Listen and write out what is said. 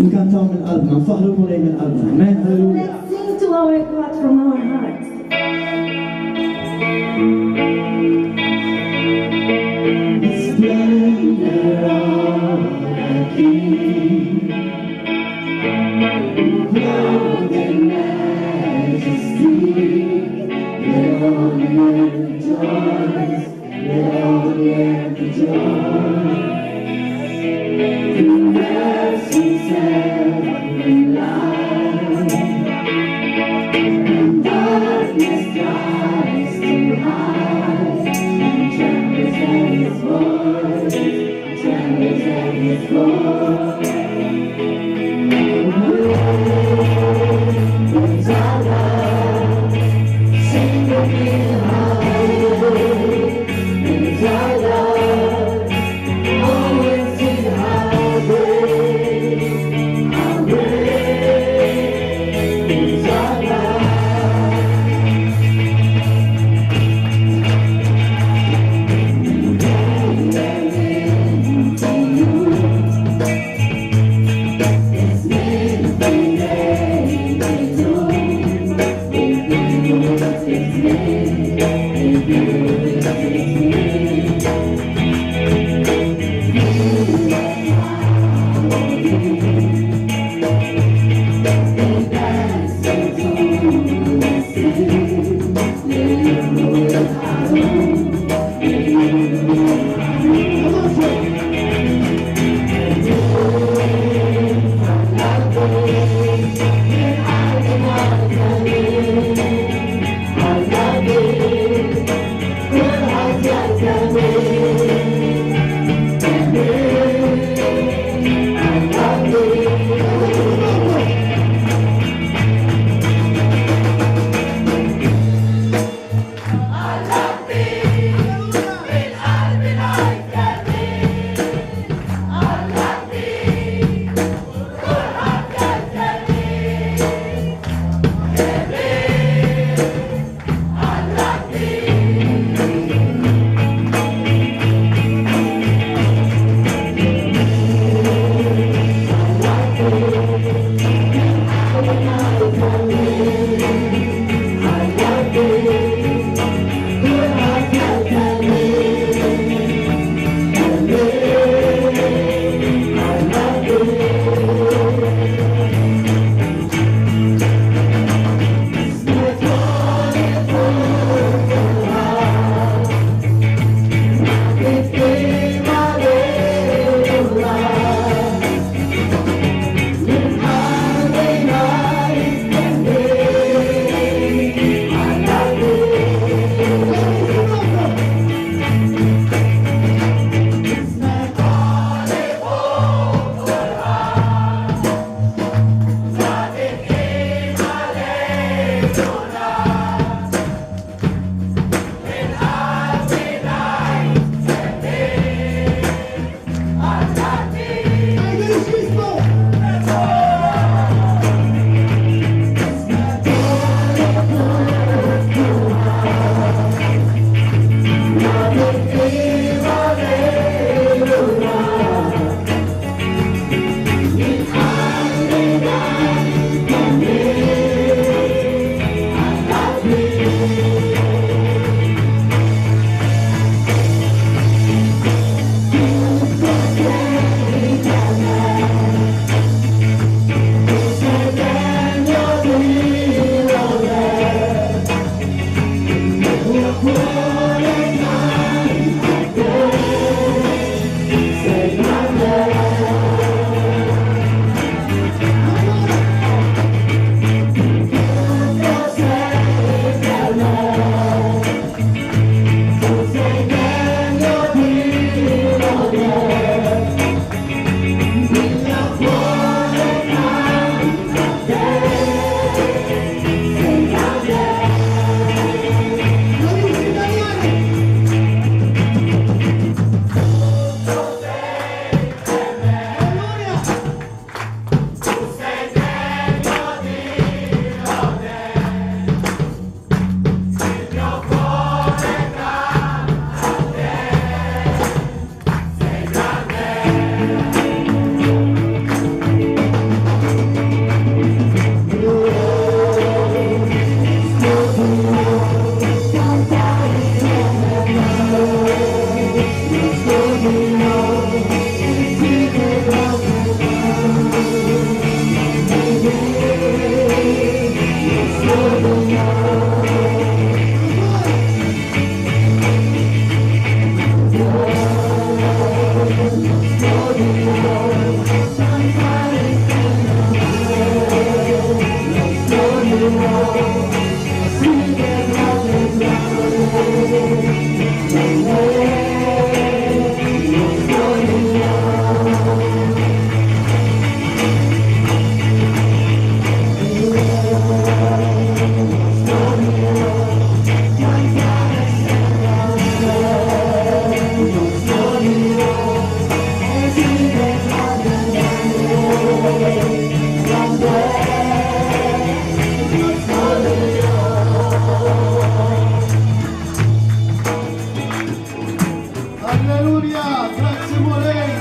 nkantaw minn qalbna, nfaħru l-Mulej minn qalbna. Amen, halleluja. Let's sing to our God from our hearts. The splendor of the King, clothed in majesty, let all the earth rejoice, let all the earth rejoice. In mercy's every light, and darkness tries to hide, and trembles at His voice, trembles at His voice. It's our love, sing with me hallelujah. It's our love, always sing hallelujah, hallelujah. It's our love. Alleluia, grazie Mulej.